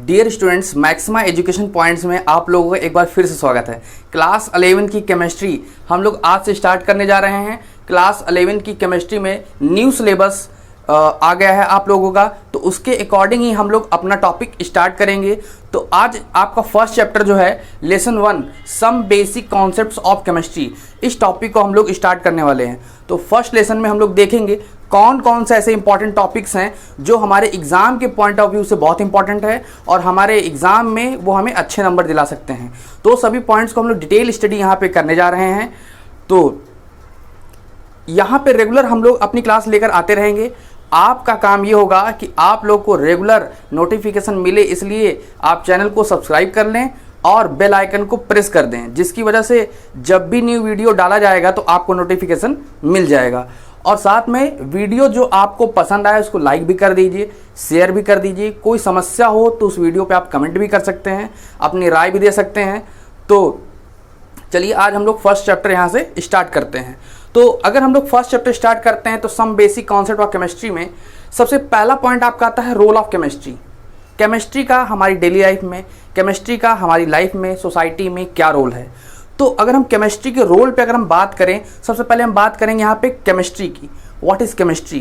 Dear students, Maxima education points में आप लोगों का एक बार फिर से स्वागत है। क्लास 11 की केमिस्ट्री हम लोग आज से स्टार्ट करने जा रहे हैं। क्लास 11 की केमिस्ट्री में न्यू सिलेबस आ गया है आप लोगों का, तो उसके अकॉर्डिंग ही हम लोग अपना टॉपिक स्टार्ट करेंगे। तो आज आपका फर्स्ट चैप्टर जो है lesson 1 some basic concepts of chemistry, इस टॉपिक को हम लोग स्टार्ट करने वाले हैं। तो फर्स्ट लेसन में हम लोग देखेंगे कौन कौन से ऐसे इंपॉर्टेंट टॉपिक्स हैं जो हमारे एग्ज़ाम के पॉइंट ऑफ व्यू से बहुत इंपॉर्टेंट है और हमारे एग्ज़ाम में वो हमें अच्छे नंबर दिला सकते हैं। तो सभी पॉइंट्स को हम लोग डिटेल स्टडी यहाँ पे करने जा रहे हैं। तो यहाँ पे रेगुलर हम लोग अपनी क्लास लेकर आते रहेंगे। आपका काम ये होगा कि आप लोग को रेगुलर नोटिफिकेशन मिले, इसलिए आप चैनल को सब्सक्राइब कर लें और बेल आइकन को प्रेस कर दें, जिसकी वजह से जब भी न्यू वीडियो डाला जाएगा तो आपको नोटिफिकेशन मिल जाएगा। और साथ में वीडियो जो आपको पसंद आए उसको लाइक भी कर दीजिए, शेयर भी कर दीजिए। कोई समस्या हो तो उस वीडियो पे आप कमेंट भी कर सकते हैं, अपनी राय भी दे सकते हैं। तो चलिए आज हम लोग फर्स्ट चैप्टर यहाँ से स्टार्ट करते हैं। तो अगर हम लोग फर्स्ट चैप्टर स्टार्ट करते हैं तो some basic concept of chemistry में सबसे पहला पॉइंट आपका आता है रोल ऑफ केमिस्ट्री। केमिस्ट्री का हमारी डेली लाइफ में, केमिस्ट्री का हमारी लाइफ में, सोसाइटी में क्या रोल है। तो अगर हम केमिस्ट्री के रोल पे अगर हम बात करें, सबसे पहले हम बात करेंगे यहाँ पे केमिस्ट्री की। What is chemistry?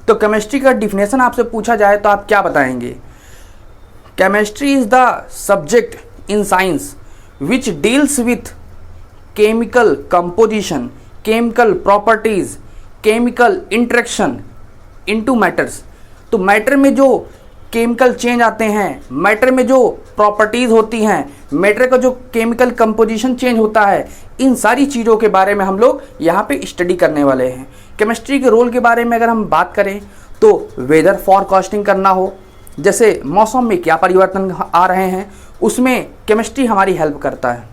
तो केमिस्ट्री का डिफिनेशन आपसे पूछा जाए तो आप क्या बताएंगे? Chemistry is the subject in science which deals with chemical composition, chemical properties, chemical interaction into matters. तो मैटर में जो केमिकल चेंज आते हैं, मैटर में जो प्रॉपर्टीज होती हैं, मैटर का जो केमिकल कंपोजिशन चेंज होता है, इन सारी चीज़ों के बारे में हम लोग यहाँ पे स्टडी करने वाले हैं। केमिस्ट्री के रोल के बारे में अगर हम बात करें तो वेदर फोरकास्टिंग करना हो, जैसे मौसम में क्या परिवर्तन आ रहे हैं, उसमें केमिस्ट्री हमारी हेल्प करता है।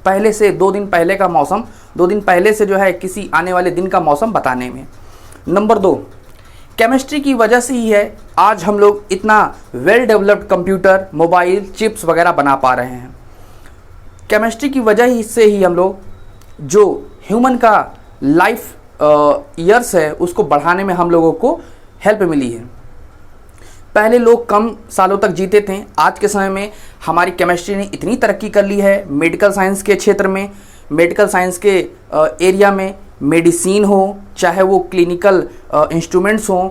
पहले से 2 दिन पहले का मौसम, 2 दिन पहले से जो है किसी आने वाले दिन का मौसम बताने में। नंबर 2, केमिस्ट्री की वजह से ही है आज हम लोग इतना well developed computer, mobile, chips वगैरह बना पा रहे हैं। केमिस्ट्री की वजह ही से ही हम लोग जो ह्यूमन का लाइफ ईयर्स है उसको बढ़ाने में हम लोगों को हेल्प मिली है। पहले लोग कम सालों तक जीते थे, आज के समय में हमारी केमिस्ट्री ने इतनी तरक्की कर ली है। मेडिकल साइंस के क्षेत्र में, मेडिकल साइंस के एरिया में, मेडिसिन हो, चाहे वो क्लिनिकल इंस्ट्रूमेंट्स हों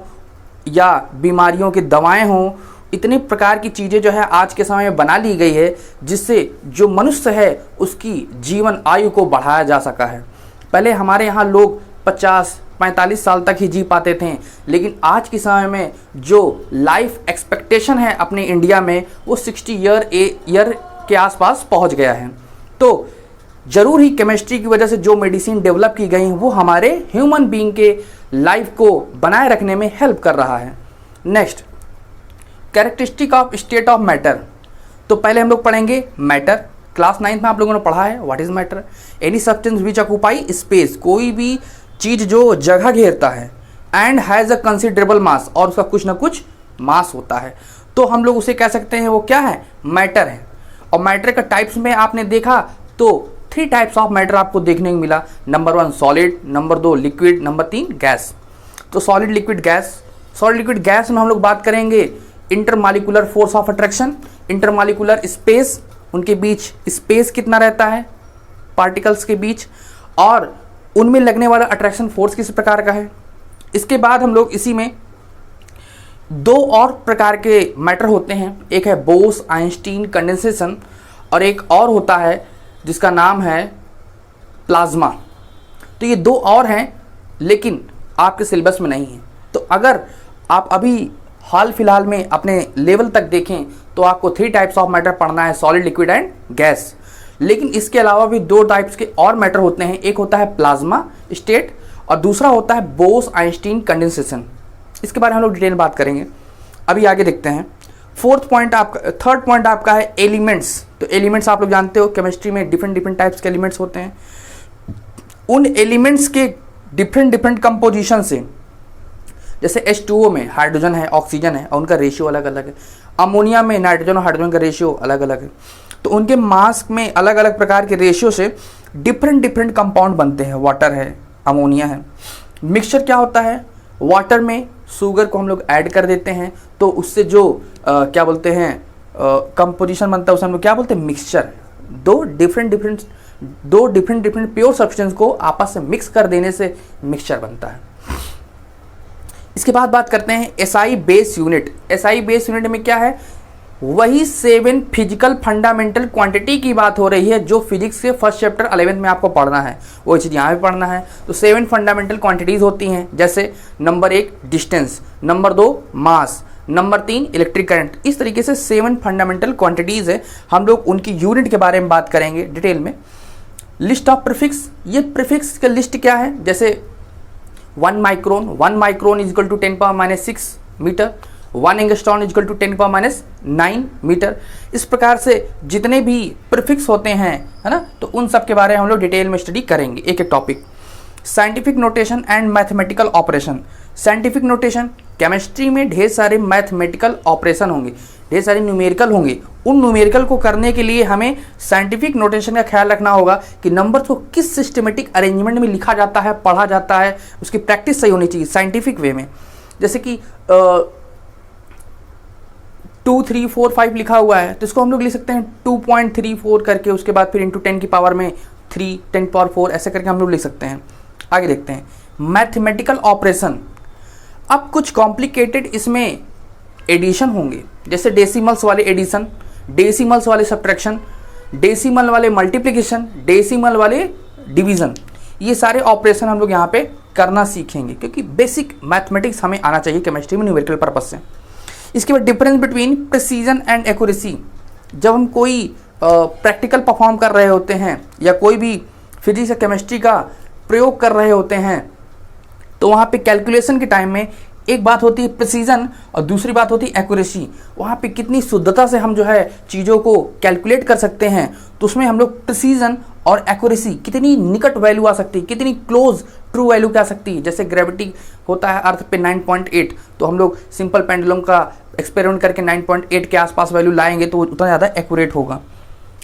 या बीमारियों की दवाएं हों, इतने प्रकार की चीज़ें जो है आज के समय में बना ली गई है जिससे जो मनुष्य है उसकी जीवन आयु को बढ़ाया जा सका है। पहले हमारे यहाँ लोग 50-45 साल तक ही जी पाते थे, लेकिन आज के समय में जो लाइफ एक्सपेक्टेशन है अपने इंडिया में वो 60 ईयर के आसपास पहुँच गया है। तो जरूर ही केमिस्ट्री की वजह से जो मेडिसिन डेवलप की गई हैं वो हमारे ह्यूमन बीइंग के लाइफ को बनाए रखने में हेल्प कर रहा है। Next, characteristic of state of matter. तो पहले हम लोग पढ़ेंगे मैटर। क्लास 9 में आप लोगों ने पढ़ा है what is matter. Any substance which occupy space, कोई भी चीज़ जो जगह घेरता है, एंड हैज़ अ कंसिडरेबल मास, और उसका कुछ ना कुछ मास होता है, तो हम लोग उसे कह सकते हैं वो क्या है, मैटर है। और मैटर का टाइप्स में आपने देखा तो 3 टाइप्स ऑफ मैटर आपको देखने को मिला। Number 1 solid, number 2 liquid, number 3 gas. तो solid, liquid, gas. Solid, liquid, gas में हम लोग बात करेंगे intermolecular force of attraction, intermolecular space, उनके बीच स्पेस कितना रहता है पार्टिकल्स के बीच, और उनमें लगने वाला अट्रैक्शन फोर्स किस प्रकार का है। इसके बाद हम लोग इसी में 2 और प्रकार के मैटर होते हैं, एक है बोस आइंस्टीन कंडेंसेशन और एक और होता है जिसका नाम है प्लाज्मा। तो ये 2 और हैं लेकिन आपके सिलेबस में नहीं है। तो अगर आप अभी हाल फिलहाल में अपने लेवल तक देखें तो आपको 3 टाइप्स ऑफ मैटर पढ़ना है, सॉलिड, लिक्विड एंड गैस। लेकिन इसके अलावा भी 2 टाइप्स के और मैटर होते हैं, एक होता है प्लाज्मा स्टेट और दूसरा होता है बोस आइंस्टीन कंडेंसेशन। इसके बारे में हम लोग डिटेल बात करेंगे। अभी आगे देखते हैं। थर्ड पॉइंट आपका है एलिमेंट्स। तो एलिमेंट्स आप लोग जानते हो केमिस्ट्री में डिफरेंट टाइप्स के एलिमेंट्स होते हैं। उन एलिमेंट्स के डिफरेंट कंपोजिशन से, जैसे H2O में हाइड्रोजन है, ऑक्सीजन है और उनका रेशियो अलग अलग है। अमोनिया में नाइट्रोजन और हाइड्रोजन का रेशियो अलग अलग है। तो उनके मास में अलग अलग प्रकार के रेशियो से डिफरेंट कंपाउंड बनते हैं। वाटर है, अमोनिया है। मिक्सचर क्या होता है, वाटर में शुगर को हम लोग ऐड कर देते हैं तो उससे जो क्या बोलते हैं कंपोजिशन बनता है उसे हम लोग क्या बोलते हैं, मिक्सचर। दो डिफरेंट प्योर सब्सटेंस को आपस में मिक्स कर देने से मिक्सचर बनता है। इसके बाद बात करते हैं SI base unit. SI base unit में क्या है, वही 7 फिजिकल फंडामेंटल क्वांटिटी की बात हो रही है जो फिजिक्स के फर्स्ट चैप्टर 11th में आपको पढ़ना है, वो चीज़ यहाँ भी पढ़ना है। तो 7 फंडामेंटल क्वांटिटीज़ होती हैं, जैसे नंबर 1 डिस्टेंस, नंबर 2 मास, नंबर 3 इलेक्ट्रिक करंट। इस तरीके से 7 फंडामेंटल क्वांटिटीज़ है, हम लोग उनकी यूनिट के बारे में बात करेंगे डिटेल में। लिस्ट ऑफ प्रीफिक्स, ये प्रीफिक्स का लिस्ट क्या है, जैसे 1 micron is equal to 10⁻⁻6 metre, 1 angstrom is equal to 10⁻⁹ metre. इस प्रकार से जितने भी प्रीफिक्स होते हैं, है ना, तो उन सब के बारे में हम लोग डिटेल में स्टडी करेंगे एक एक topic. Scientific notation and mathematical operation. Scientific notation, chemistry में ढेर सारे मैथमेटिकल ऑपरेशन होंगे, ढेर सारे न्यूमेरिकल होंगे। उन न्यूमेरिकल को करने के लिए हमें साइंटिफिक नोटेशन का ख्याल रखना होगा कि नंबर्स को किस सिस्टमेटिक अरेंजमेंट में लिखा जाता है, पढ़ा जाता है, उसकी प्रैक्टिस सही होनी चाहिए साइंटिफिक वे में। जैसे कि 2 3 4 5 लिखा हुआ है तो इसको हम लोग लिख सकते हैं 2.34 करके, उसके बाद फिर इंटू 10 की पावर में 3 10⁻⁴ ऐसे करके हम लोग लिख सकते हैं। आगे देखते हैं मैथमेटिकल ऑपरेशन। अब कुछ कॉम्प्लिकेटेड इसमें एडिशन होंगे, जैसे डेसिमल्स वाले एडिशन, डेसिमल्स वाले सब्ट्रैक्शन, डेसिमल वाले मल्टीप्लिकेशन, डेसिमल वाले डिवीजन। ये सारे ऑपरेशन हम लोग यहाँ पे करना सीखेंगे, क्योंकि बेसिक मैथमेटिक्स हमें आना चाहिए केमिस्ट्री में न्यूमेरिकल पर्पज से। इसके बाद difference between precision and accuracy. जब हम कोई प्रैक्टिकल परफॉर्म कर रहे होते हैं या कोई भी फिजिक्स या केमिस्ट्री का प्रयोग कर रहे होते हैं, तो वहाँ पे कैलकुलेशन के टाइम में एक बात होती है प्रिसीजन और दूसरी बात होती है एक्यूरेसी। वहाँ पे कितनी शुद्धता से हम जो है चीज़ों को कैलकुलेट कर सकते हैं, तो उसमें हम लोग प्रिसीजन और एक्यूरेसी, कितनी निकट वैल्यू आ सकती है, कितनी क्लोज ट्रू वैल्यू क्या आ सकती है। जैसे ग्रेविटी होता है अर्थ पे 9.8, तो हम लोग सिंपल पेंडुलम का एक्सपेरिमेंट करके 9.8 के आसपास वैल्यू लाएंगे तो उतना ज़्यादा एक्यूरेट होगा।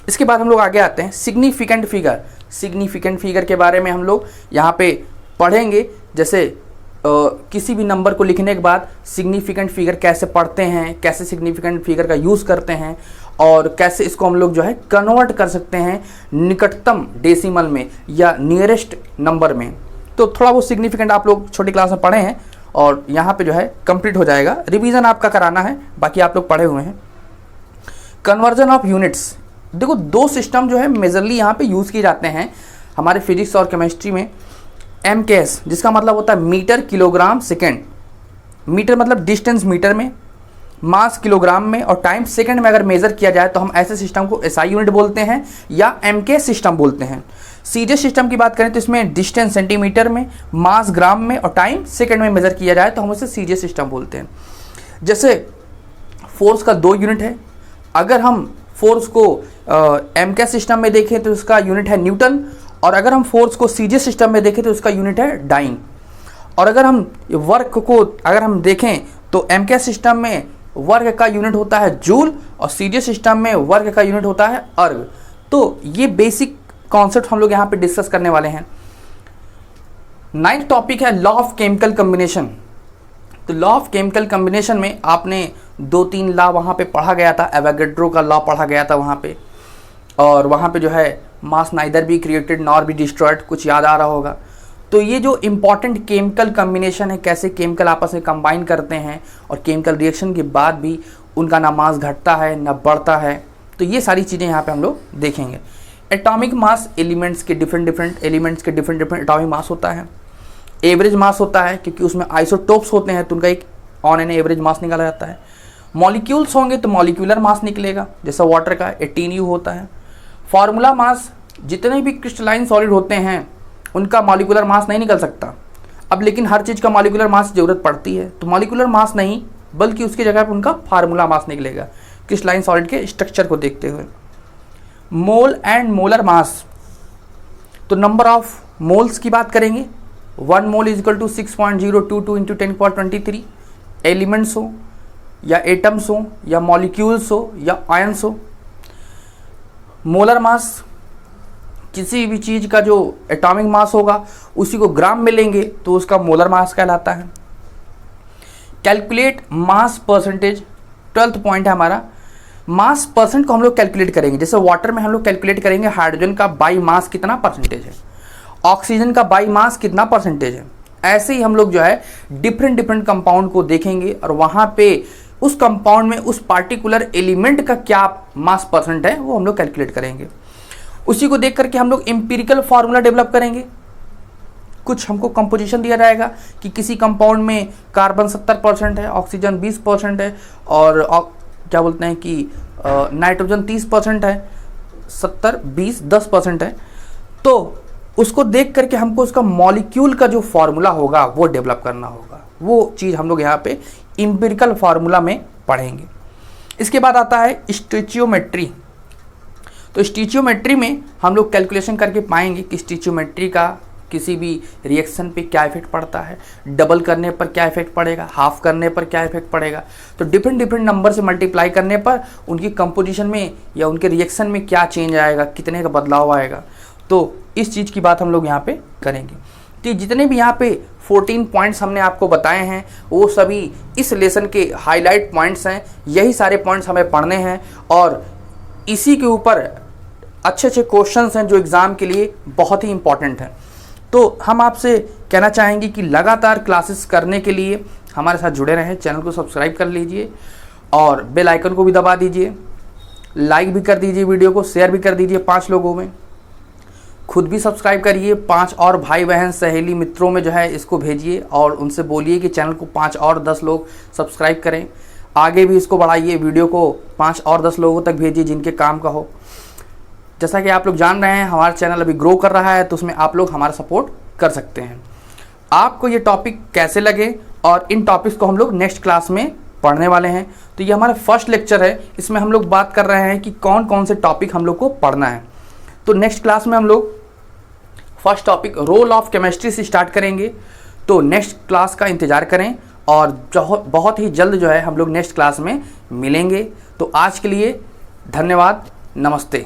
इसके बाद हम लोग आगे आते हैं सिग्निफिकेंट फिगर। सिग्निफिकेंट फिगर के बारे में हम लोग यहाँ पे पढ़ेंगे, जैसे किसी भी नंबर को लिखने के बाद सिग्निफिकेंट फिगर कैसे पढ़ते हैं, कैसे सिग्निफिकेंट फिगर का यूज़ करते हैं और कैसे इसको हम लोग जो है कन्वर्ट कर सकते हैं निकटतम डेसिमल में या नियरेस्ट नंबर में। तो थोड़ा वो सिग्निफिकेंट आप लोग छोटी क्लास में पढ़े हैं और यहाँ पे जो है कंप्लीट हो जाएगा, रिवीजन आपका कराना है, बाकी आप लोग पढ़े हुए हैं। Conversion of units. देखो दो सिस्टम जो है मेजरली यहाँ पे यूज़ किए जाते हैं हमारे फिजिक्स और केमिस्ट्री में। MKS जिसका मतलब होता है मीटर किलोग्राम सेकेंड। मीटर मतलब डिस्टेंस मीटर में, मास किलोग्राम में और टाइम सेकंड में अगर मेज़र किया जाए तो हम ऐसे सिस्टम को SI यूनिट बोलते हैं या MKS सिस्टम बोलते हैं। सीजे सिस्टम की बात करें तो इसमें डिस्टेंस सेंटीमीटर में, मास ग्राम में और टाइम सेकंड में मेज़र किया जाए तो हम उसे सीजे सिस्टम बोलते हैं। जैसे फोर्स का 2 यूनिट है, अगर हम फोर्स को MKS सिस्टम में देखें तो उसका यूनिट है न्यूटन, और अगर हम फोर्स को सीजे सिस्टम में देखें तो उसका यूनिट है डाइन। और अगर हम वर्क को अगर हम देखें तो MKS सिस्टम में वर्क का यूनिट होता है जूल और सीजे सिस्टम में वर्क का यूनिट होता है अर्ग। तो ये बेसिक कॉन्सेप्ट हम लोग यहाँ पे डिस्कस करने वाले हैं। 9th टॉपिक है लॉ ऑफ केमिकल कम्बिनेशन। तो लॉ ऑफ केमिकल कम्बिनेशन में आपने 2-3 लॉ वहाँ पे पढ़ा गया था, एवोगैड्रो का लॉ पढ़ा गया था वहाँ पे, और वहाँ पे जो है mass neither be created nor be destroyed, कुछ याद आ रहा होगा। तो ये जो इम्पॉर्टेंट केमिकल कम्बिनेशन है, कैसे केमिकल आपस में कंबाइन करते हैं और केमिकल रिएक्शन के बाद भी उनका ना मास घटता है ना बढ़ता है, तो ये सारी चीज़ें यहाँ पे हम लोग देखेंगे। एटॉमिक मास, एलिमेंट्स के डिफरेंट एलिमेंट्स के डिफरेंट एटॉमिक मास होता है। एवरेज मास होता है क्योंकि उसमें आइसोटोप्स होते हैं तो उनका एक ऑन एन एवरेज मास निकाला जाता है। मॉलिक्यूल्स होंगे तो मॉलिक्यूलर मास निकलेगा, जैसा वाटर का 18U होता है। फार्मूला मास, जितने भी क्रिस्टलाइन सॉलिड होते हैं उनका मॉलिक्यूलर मास नहीं निकल सकता। अब लेकिन हर चीज़ का मॉलिक्यूलर मास की ज़रूरत पड़ती है, तो मॉलिक्यूलर मास नहीं बल्कि उसकी जगह पर उनका फार्मूला मास निकलेगा क्रिस्टलाइन सॉलिड के स्ट्रक्चर को देखते हुए। मोल एंड मोलर मास, तो नंबर ऑफ मोल्स की बात करेंगे। 1 mole is equal to 6.022 into 10⁻23। Elements हो या एटम्स हो या मॉलिक्यूल्स हो या आयंस हो। मोलर मास, किसी भी चीज़ का जो एटॉमिक मास होगा उसी को ग्राम में लेंगे तो उसका मोलर मास कहलाता है। Calculate mass percentage, 12th point है हमारा। मास परसेंट को हम लोग कैलकुलेट करेंगे। जैसे वाटर में हम लोग कैलकुलेट करेंगे हाइड्रोजन का बाई मास कितना परसेंटेज है, ऑक्सीजन का बाई मास कितना परसेंटेज है। ऐसे ही हम लोग जो है डिफरेंट डिफरेंट कंपाउंड को देखेंगे और वहाँ पे उस कंपाउंड में उस पार्टिकुलर एलिमेंट का क्या मास परसेंट है वो हम लोग कैलकुलेट करेंगे। उसी को देख करके हम लोग एम्पिरिकल फार्मूला डेवलप करेंगे। कुछ हमको कंपोजिशन दिया जाएगा कि किसी कंपाउंड में कार्बन 70% है, ऑक्सीजन 20% है और क्या बोलते हैं कि नाइट्रोजन 30% है, 70 20 10% है। तो उसको देख करके हमको उसका मॉलिक्यूल का जो फार्मूला होगा वो डेवलप करना होगा। वो चीज़ हम लोग यहाँ पे एम्पिरिकल फार्मूला में पढ़ेंगे। इसके बाद आता है स्टोइचियोमेट्री। तो स्टोइचियोमेट्री में हम लोग कैलकुलेशन करके पाएंगे कि स्टोइचियोमेट्री का किसी भी रिएक्शन पे क्या इफेक्ट पड़ता है, डबल करने पर क्या इफेक्ट पड़ेगा, हाफ करने पर क्या इफेक्ट पड़ेगा। तो डिफरेंट डिफरेंट नंबर से मल्टीप्लाई करने पर उनकी कंपोजिशन में या उनके रिएक्शन में क्या चेंज आएगा, कितने का बदलाव आएगा। तो इस चीज़ की बात हम लोग यहाँ पे करेंगे। तो जितने भी यहाँ पे 14 पॉइंट्स हमने आपको बताए हैं वो सभी इस लेसन के हाईलाइट पॉइंट्स हैं। यही सारे पॉइंट्स हमें पढ़ने हैं और इसी के ऊपर अच्छे अच्छे क्वेश्चंस हैं जो एग्ज़ाम के लिए बहुत ही इंपॉर्टेंट हैं। तो हम आपसे कहना चाहेंगे कि लगातार क्लासेस करने के लिए हमारे साथ जुड़े रहें। चैनल को सब्सक्राइब कर लीजिए और बेल आइकन को भी दबा दीजिए, लाइक भी कर दीजिए, वीडियो को शेयर भी कर दीजिए 5 लोगों में, खुद भी सब्सक्राइब करिए, 5 और भाई बहन सहेली मित्रों में जो है इसको भेजिए और उनसे बोलिए कि चैनल को 5 और 10 लोग सब्सक्राइब करें। आगे भी इसको बढ़ाइए, वीडियो को 5 और 10 लोगों तक भेजिए जिनके काम का हो। जैसा कि आप लोग जान रहे हैं हमारा चैनल अभी ग्रो कर रहा है तो उसमें आप लोग हमारा सपोर्ट कर सकते हैं। आपको ये टॉपिक कैसे लगे और इन टॉपिक्स को हम लोग नेक्स्ट क्लास में पढ़ने वाले हैं। तो ये हमारा फर्स्ट लेक्चर है, इसमें हम लोग बात कर रहे हैं कि कौन कौन से टॉपिक हम लोग को पढ़ना है। तो नेक्स्ट क्लास में हम लोग first topic role of chemistry से स्टार्ट करेंगे। तो नेक्स्ट क्लास का इंतज़ार करें और बहुत ही जल्द जो है हम लोग नेक्स्ट क्लास में मिलेंगे। तो आज के लिए धन्यवाद, नमस्ते।